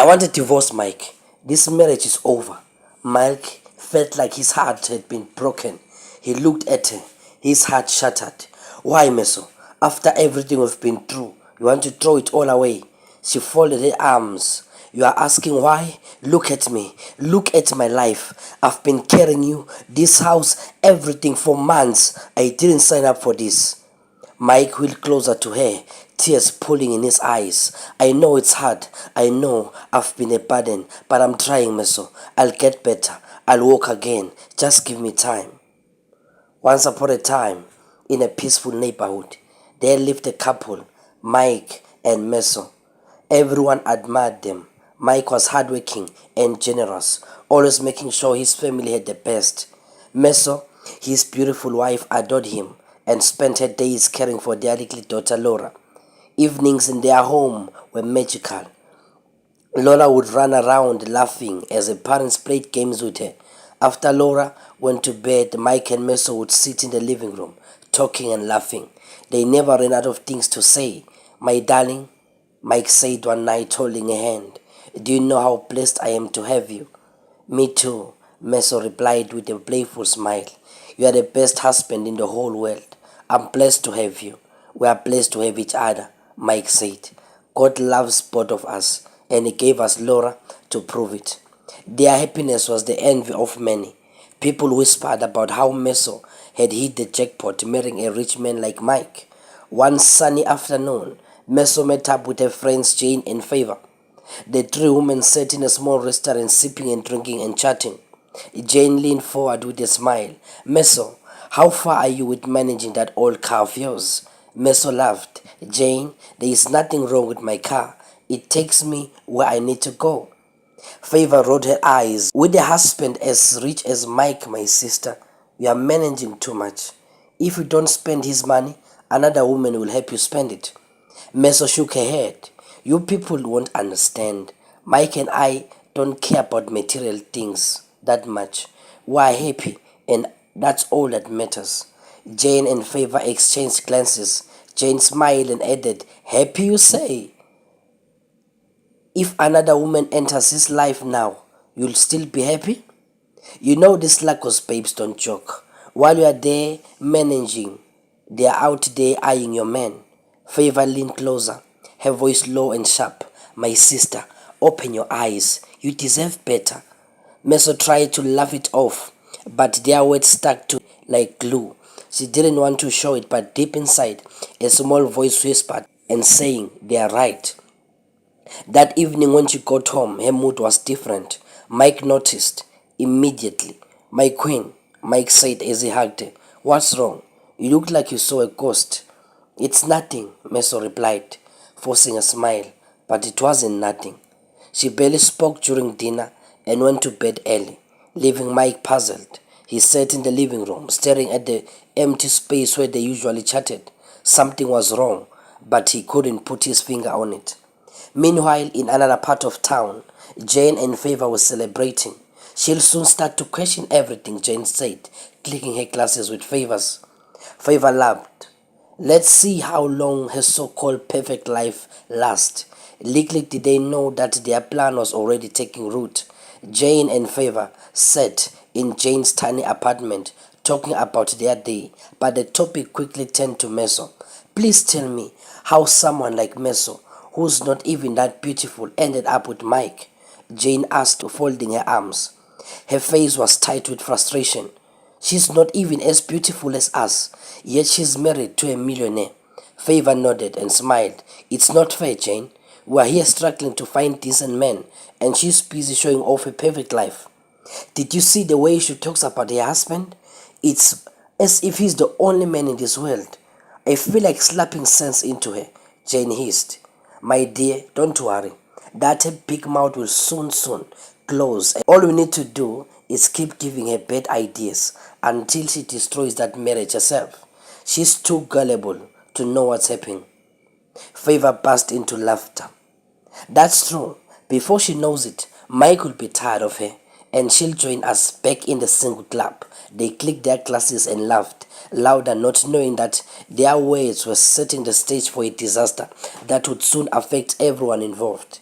I want to divorce Mike. This marriage is over. Mike felt like his heart had been broken. He looked at her, his heart shattered. Why, Meso? After everything we've been through, you want to throw it all away? She folded her arms. You are asking why? Look at me. Look at my life. I've been carrying you, this house, everything for months. I didn't sign up for this. Mike wheeled closer to her, tears pooling in his eyes. I know it's hard. I know I've been a burden, but I'm trying, Meso. I'll get better. I'll walk again. Just give me time. Once upon a time, in a peaceful neighborhood, there lived a couple, Mike and Meso. Everyone admired them. Mike was hardworking and generous, always making sure his family had the best. Meso, his beautiful wife, adored him and spent her days caring for their little daughter Laura. Evenings in their home were magical. Laura would run around laughing as her parents played games with her. After Laura went to bed, Mike and Meso would sit in the living room, talking and laughing. They never ran out of things to say. My darling, Mike said one night, holding her hand, do you know how blessed I am to have you? Me too, Meso replied with a playful smile. You are the best husband in the whole world. I'm blessed to have you. We are blessed to have each other, Mike said. God loves both of us, and he gave us Laura to prove it. Their happiness was the envy of many. People whispered about how Meso had hit the jackpot marrying a rich man like Mike. One sunny afternoon, Meso met up with her friends Jane and Favor. The three women sat in a small restaurant sipping and drinking and chatting. Jane leaned forward with a smile. Meso, how far are you with managing that old car of yours? Meso laughed. Jane, there is nothing wrong with my car. It takes me where I need to go. Favor rolled her eyes. With a husband as rich as Mike, my sister, you are managing too much. If you don't spend his money, another woman will help you spend it. Meso shook her head. You people won't understand. Mike and I don't care about material things that much. We are happy, and that's all that matters. Jane and Favor exchanged glances. Jane smiled and added, happy you say? If another woman enters his life now, you'll still be happy? You know these Lagos babes don't joke. While you are there managing, they are out there eyeing your man. Favor leaned closer, her voice low and sharp. My sister, open your eyes. You deserve better. Meso tried to laugh it off, but their words stuck to like glue. She didn't want to show it, but deep inside, a small voice whispered and saying, they are right. That evening when she got home, her mood was different. Mike noticed immediately. My queen, Mike said as he hugged her. What's wrong? You look like you saw a ghost. It's nothing, Meso replied, forcing a smile, but it wasn't nothing. She barely spoke during dinner and went to bed early, leaving Mike puzzled. He sat in the living room, staring at the empty space where they usually chatted. Something was wrong, but he couldn't put his finger on it. Meanwhile, in another part of town, Jane and Favor were celebrating. She'll soon start to question everything, Jane said, clicking her glasses with Favor's. Favor laughed. Let's see how long her so-called perfect life lasts. Little did they know that their plan was already taking root. Jane and Favor sat in Jane's tiny apartment talking about their day, but the topic quickly turned to Meso. Please tell me how someone like Meso, who's not even that beautiful, ended up with Mike, Jane asked, folding her arms. Her face was tight with frustration. She's not even as beautiful as us, yet she's married to a millionaire. Favor nodded and smiled. It's not fair, Jane. We're here struggling to find decent men, and she's busy showing off her perfect life. Did you see the way she talks about her husband? It's as if he's the only man in this world. I feel like slapping sense into her, Jane hissed. My dear, don't worry. That big mouth will soon close. All we need to do is keep giving her bad ideas until she destroys that marriage herself. She's too gullible to know what's happening. Favor burst into laughter. That's true. Before she knows it, Mike will be tired of her, and she'll join us back in the single club. They clicked their glasses and laughed louder, not knowing that their words were setting the stage for a disaster that would soon affect everyone involved.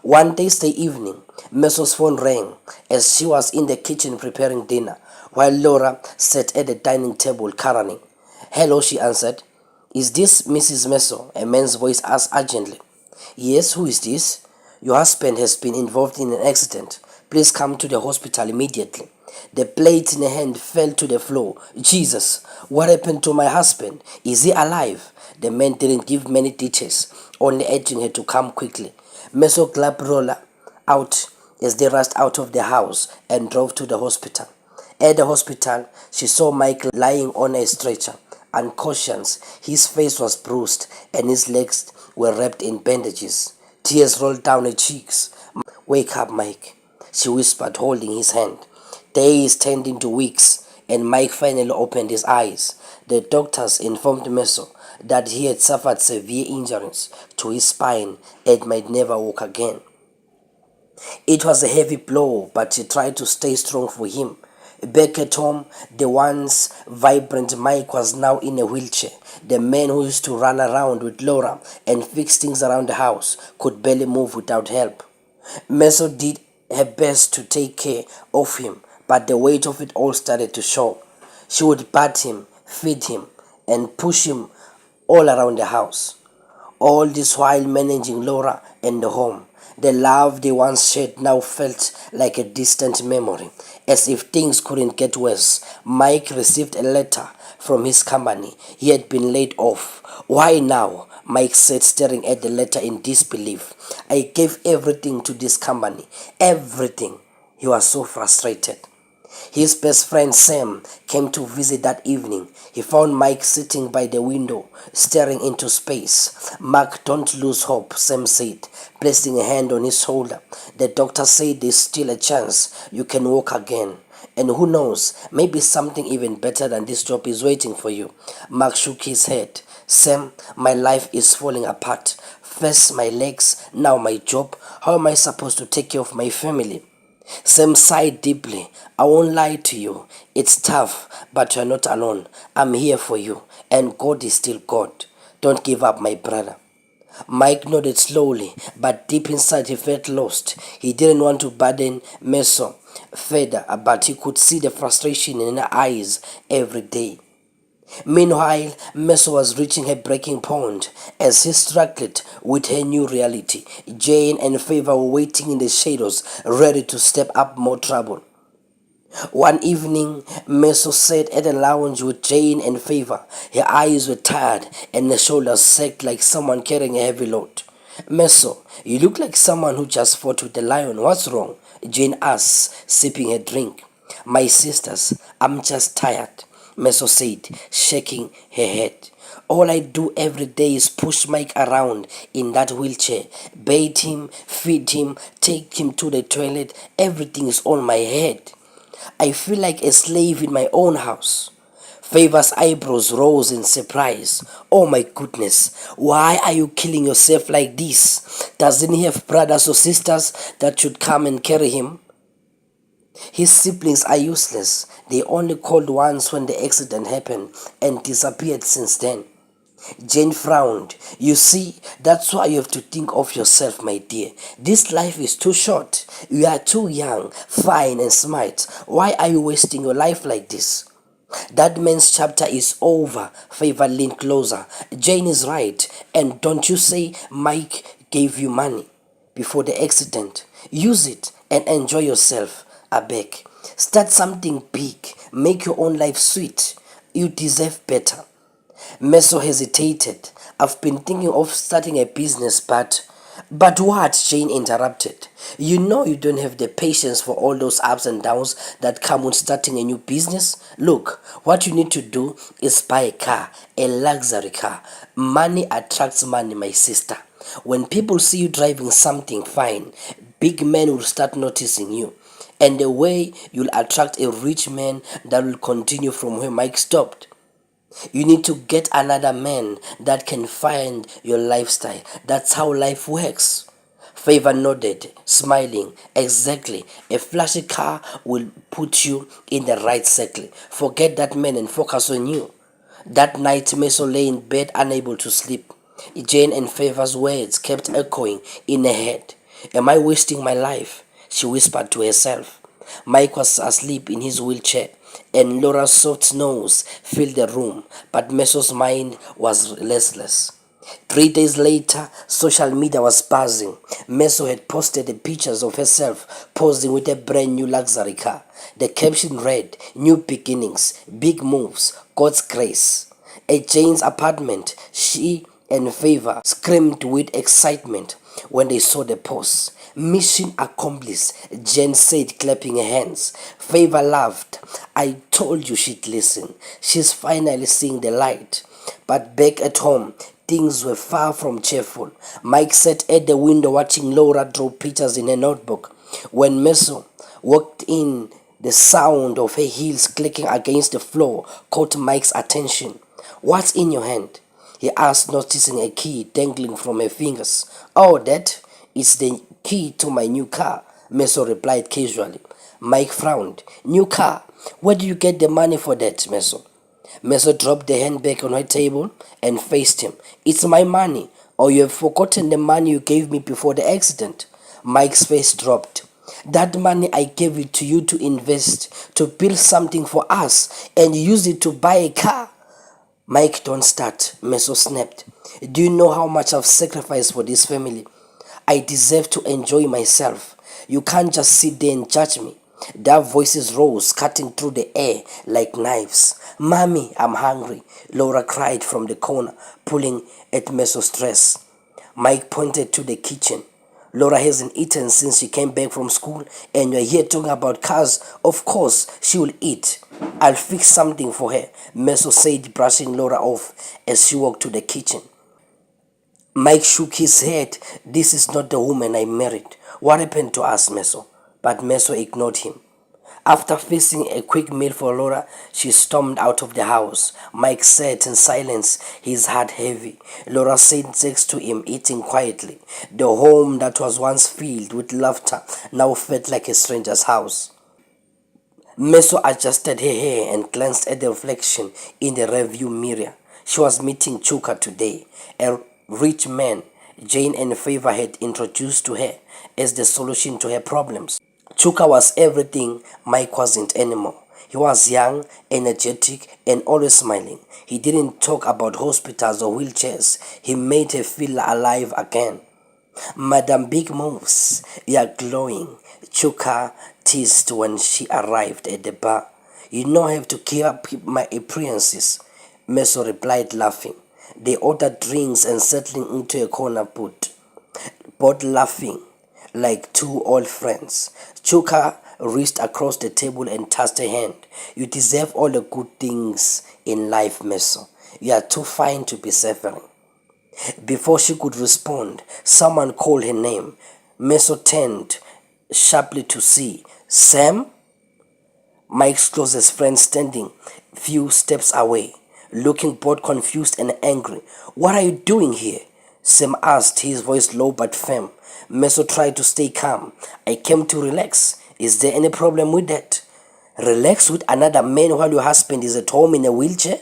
One Thursday evening, Meso's phone rang as she was in the kitchen preparing dinner, while Laura sat at the dining table curating. Hello, she answered. Is this Mrs. Meso? A man's voice asked urgently. Yes, who is this? Your husband has been involved in an accident. Please come to the hospital immediately. The plate in her hand fell to the floor. Jesus, what happened to my husband? Is he alive? The man didn't give many details, only urging her to come quickly. Meso grabbed Rolla out as they rushed out of the house and drove to the hospital. At the hospital, she saw Michael lying on a stretcher, unconscious. His face was bruised and his legs were wrapped in bandages. Tears rolled down her cheeks. Wake up, Mike, she whispered, holding his hand. Days turned into weeks, and Mike finally opened his eyes. The doctors informed Meso that he had suffered severe injuries to his spine and might never walk again. It was a heavy blow, but she tried to stay strong for him. Back at home, the once vibrant Mike was now in a wheelchair. The man who used to run around with Laura and fix things around the house could barely move without help. Meso did her best to take care of him, but the weight of it all started to show. She would bat him, feed him, and push him all around the house. All this while managing Laura and the home. The love they once shared now felt like a distant memory. As if things couldn't get worse, Mike received a letter from his company. He had been laid off. Why now? Mike said, staring at the letter in disbelief. I gave everything to this company. Everything. He was so frustrated. His best friend Sam came to visit that evening. He found Mike sitting by the window, staring into space. Mark, don't lose hope, Sam said, placing a hand on his shoulder. The doctor said there's still a chance you can walk again. And who knows, maybe something even better than this job is waiting for you. Mark shook his head. Sam, my life is falling apart. First my legs, now my job. How am I supposed to take care of my family? Sam sighed deeply. I won't lie to you. It's tough, but you're not alone. I'm here for you, and God is still God. Don't give up, my brother. Mike nodded slowly, but deep inside he felt lost. He didn't want to burden Meso further, but he could see the frustration in her eyes every day. Meanwhile, Meso was reaching her breaking point as he struggled with her new reality. Jane and Favor were waiting in the shadows, ready to step up more trouble. One evening, Meso sat at a lounge with Jane and Favor. Her eyes were tired and her shoulders sagged like someone carrying a heavy load. Meso, you look like someone who just fought with a lion. What's wrong? Jane asked, sipping her drink. My sisters, I'm just tired, Meso said, shaking her head. All I do every day is push Mike around in that wheelchair, bathe him, feed him, take him to the toilet. Everything is on my head. I feel like a slave in my own house. Favor's eyebrows rose in surprise. Oh my goodness, why are you killing yourself like this? Doesn't he have brothers or sisters that should come and carry him? His siblings are useless. They only called once when the accident happened and disappeared since then. Jane frowned. You see, that's why you have to think of yourself, my dear. This life is too short. You are too young, fine and smart. Why are you wasting your life like this? That man's chapter is over. Favor leaned closer. Jane is right. And don't you say Mike gave you money before the accident? Use it and enjoy yourself. I beg. Start something big. Make your own life sweet. You deserve better. Meso hesitated. I've been thinking of starting a business, but what? Jane interrupted. You know you don't have the patience for all those ups and downs that come with starting a new business. Look, what you need to do is buy a car, a luxury car. Money attracts money, my sister. When people see you driving something fine, big men will start noticing you. And the way you'll attract a rich man that will continue from where Mike stopped. You need to get another man that can find your lifestyle. That's how life works. Favor nodded, smiling. Exactly. A flashy car will put you in the right circle. Forget that man and focus on you. That night, Meso lay in bed unable to sleep. Jane and Favor's words kept echoing in her head. Am I wasting my life? She whispered to herself. Mike was asleep in his wheelchair, and Laura's soft nose filled the room, but Meso's mind was restless. 3 days later, social media was buzzing. Meso had posted the pictures of herself posing with a brand new luxury car. The caption read, "New beginnings, big moves, God's grace." At Jane's apartment, she and Favor screamed with excitement when they saw the post. "Mission accomplished," Jane said, clapping her hands. Favor laughed. "I told you she'd listen. She's finally seeing the light." But back at home, things were far from cheerful. Mike sat at the window watching Laura draw pictures in a notebook. When Meso walked in, the sound of her heels clicking against the floor caught Mike's attention. "What's in your hand?" he asked, noticing a key dangling from her fingers. "Oh, that is the key to my new car," Meso replied casually. Mike frowned. "New car? Where do you get the money for that, Meso?" Meso dropped the handbag on her table and faced him. "It's my money, or you have forgotten the money you gave me before the accident." Mike's face dropped. "That money I gave it to you to invest, to build something for us, and you used it to buy a car." "Mike, don't start," Meso snapped. "Do you know how much I've sacrificed for this family? I deserve to enjoy myself. You can't just sit there and judge me." Their voices rose, cutting through the air like knives. "Mommy, I'm hungry," Laura cried from the corner, pulling at Meso's dress. Mike pointed to the kitchen. "Laura hasn't eaten since she came back from school, and you're here talking about cars. Of course, she will eat. I'll fix something for her," Meso said, brushing Laura off as she walked to the kitchen. Mike shook his head. "This is not the woman I married. What happened to us, Meso?" But Meso ignored him. After fixing a quick meal for Laura, she stormed out of the house. Mike sat in silence, his heart heavy. Laura sat next to him, eating quietly. The home that was once filled with laughter now felt like a stranger's house. Meso adjusted her hair and glanced at the reflection in the rearview mirror. She was meeting Chuka today, a rich man Jane and Favor had introduced to her as the solution to her problems. Chuka was everything Mike wasn't anymore. He was young, energetic, and always smiling. He didn't talk about hospitals or wheelchairs. He made her feel alive again. "Madam Big Moves, you're glowing," Chuka teased when she arrived at the bar. "You don't have to keep up my appearances," Meso replied, laughing. They ordered drinks and settling into a corner both laughing like two old friends. Chuka reached across the table and touched her hand. "You deserve all the good things in life, Meso. You are too fine to be suffering." Before she could respond, someone called her name. Meso turned sharply to see Sam, Mike's closest friend, standing few steps away, looking both confused and angry. "What are you doing here?" Sam asked, his voice low but firm. Meso tried to stay calm. "I came to relax. Is there any problem with that?" "Relax with another man while your husband is at home in a wheelchair?"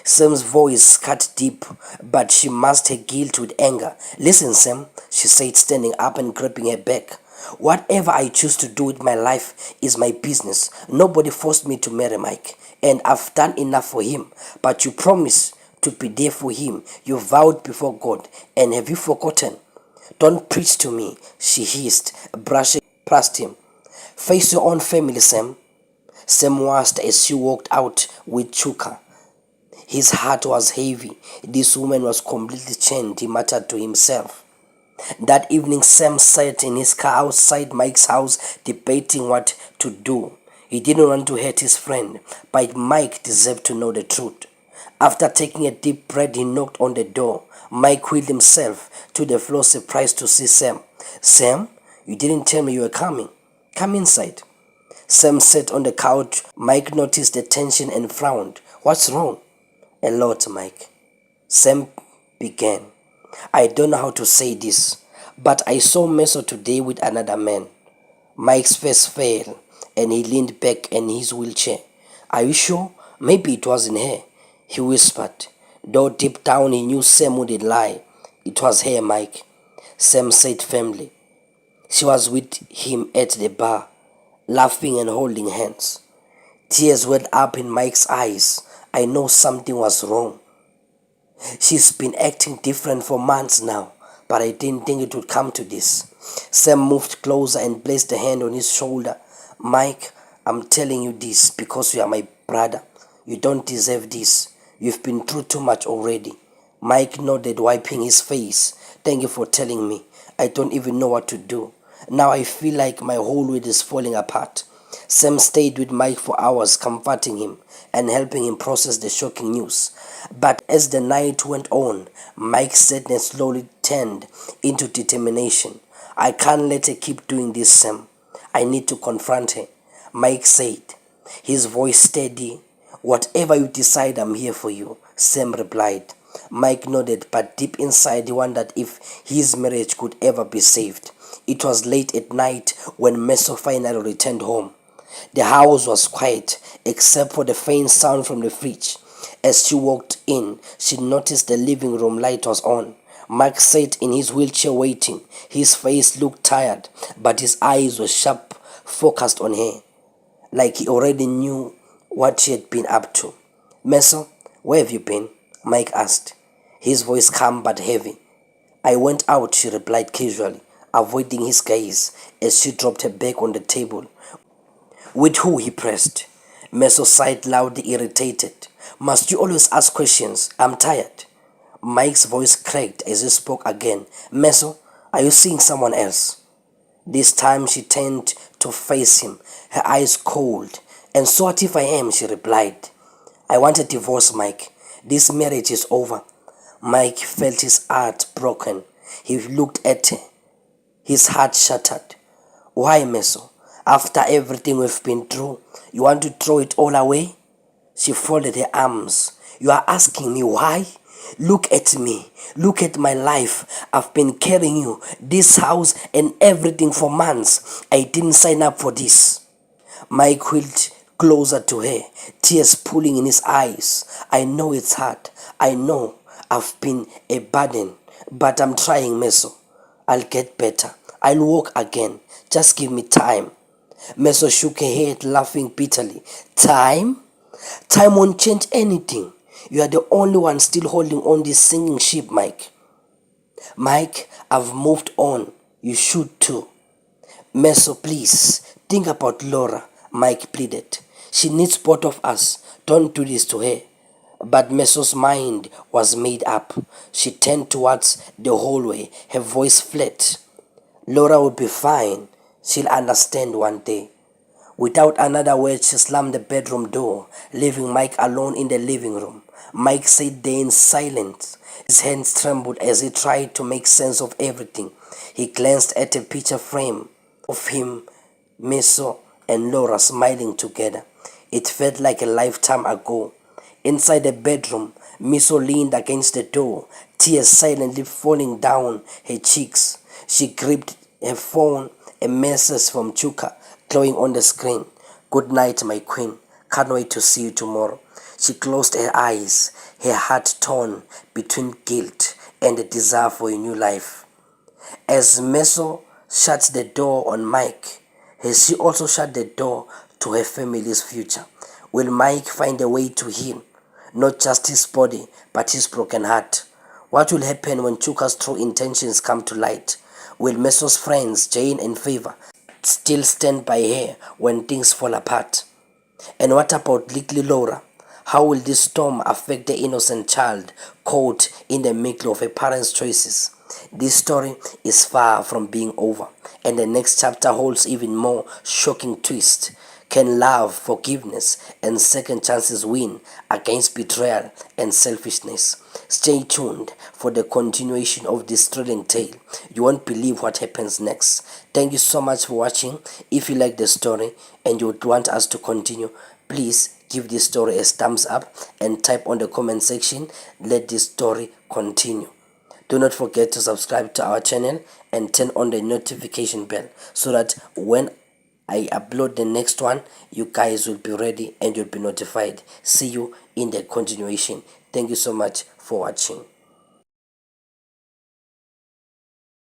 Sam's voice cut deep, but she masked her guilt with anger. "Listen, Sam," she said, standing up and gripping her back. "Whatever I choose to do with my life is my business. Nobody forced me to marry Mike, and I've done enough for him. But you promised to be there for him. You vowed before God, and have you forgotten?" "Don't preach to me," she hissed, brushing past him. "Face your own family, Sam." Sam watched as she walked out with Chuka. His heart was heavy. This woman was completely changed, he muttered to himself. That evening, Sam sat in his car outside Mike's house, debating what to do. He didn't want to hurt his friend, but Mike deserved to know the truth. After taking a deep breath, he knocked on the door. Mike wheeled himself to the floor, surprised to see Sam. "Sam, you didn't tell me you were coming. Come inside." Sam sat on the couch. Mike noticed the tension and frowned. "What's wrong?" "A lot, Mike," Sam began. "I don't know how to say this, but I saw Meso today with another man." Mike's face fell, and he leaned back in his wheelchair. "Are you sure? Maybe it wasn't her," he whispered. Though deep down he knew Sam wouldn't lie. "It was her, Mike," Sam said firmly. She was with him at the bar, laughing and holding hands. Tears welled up in Mike's eyes. I know something was wrong. She's been acting different for months now, but I didn't think it would come to this. Sam moved closer and placed a hand on his shoulder. Mike, I'm telling you this because you are my brother. You don't deserve this. You've been through too much already. Mike nodded, wiping his face. Thank you for telling me. I don't even know what to do. Now I feel like my whole world is falling apart. Sam stayed with Mike for hours, comforting him and helping him process the shocking news. But as the night went on, Mike's sadness slowly turned into determination. I can't let her keep doing this, Sam. I need to confront her, Mike said, his voice steady. Whatever you decide, I'm here for you, Sam replied. Mike nodded, but deep inside he wondered if his marriage could ever be saved. It was late at night when Meso finally returned home. The house was quiet, except for the faint sound from the fridge. As she walked in, she noticed the living room light was on. Mike sat in his wheelchair waiting. His face looked tired, but his eyes were sharp, focused on her, like he already knew what she had been up to. Meso, where have you been? Mike asked, his voice calm but heavy. I went out, she replied casually, avoiding his gaze as she dropped her bag on the table. With who? He pressed. Meso sighed loudly, irritated. Must you always ask questions? I'm tired. Mike's voice cracked as he spoke again. Meso, are you seeing someone else? This time she turned to face him, her eyes cold. And so what if I am? She replied. I want a divorce, Mike. This marriage is over. Mike felt his heart broken. He looked at her, his heart shattered. Why, Meso? After everything we've been through, you want to throw it all away? She folded her arms. You are asking me why? Look at me. Look at my life. I've been carrying you, this house and everything for months. I didn't sign up for this. Mike wheeled closer to her, tears pooling in his eyes. I know it's hard. I know I've been a burden, but I'm trying, Meso. I'll get better. I'll walk again. Just give me time. Meso shook her head, laughing bitterly. Time? Time won't change anything. You are the only one still holding on this sinking ship, Mike. Mike, I've moved on. You should too. Meso, please, think about Laura, Mike pleaded. She needs both of us. Don't do this to her. But Meso's mind was made up. She turned towards the hallway, her voice flat. Laura will be fine. She'll understand one day. Without another word, she slammed the bedroom door, leaving Mike alone in the living room. Mike sat there in silence. His hands trembled as he tried to make sense of everything. He glanced at a picture frame of him, Meso, and Laura smiling together. It felt like a lifetime ago. Inside the bedroom, Meso leaned against the door, tears silently falling down her cheeks. She gripped her phone, a message from Chuka glowing on the screen. Good night, my queen. Can't wait to see you tomorrow. She closed her eyes, her heart torn between guilt and the desire for a new life. As Meso shuts the door on Mike, has she also shut the door to her family's future? Will Mike find a way to heal, not just his body, but his broken heart? What will happen when Chuka's true intentions come to light? Will Meso's friends, Jane and Favor, still stand by her when things fall apart? And what about little Laura? How will this storm affect the innocent child caught in the middle of her parents' choices? This story is far from being over, and the next chapter holds even more shocking twist. Can love, forgiveness, and second chances win against betrayal and selfishness? Stay tuned for the continuation of this thrilling tale. You won't believe what happens next. Thank you so much for watching. If you like the story and you would want us to continue, please give this story a thumbs up and type on the comment section, let this story continue. Do not forget to subscribe to our channel and turn on the notification bell so that when I upload the next one, you guys will be ready and you'll be notified. See you in the continuation. Thank you so much for watching.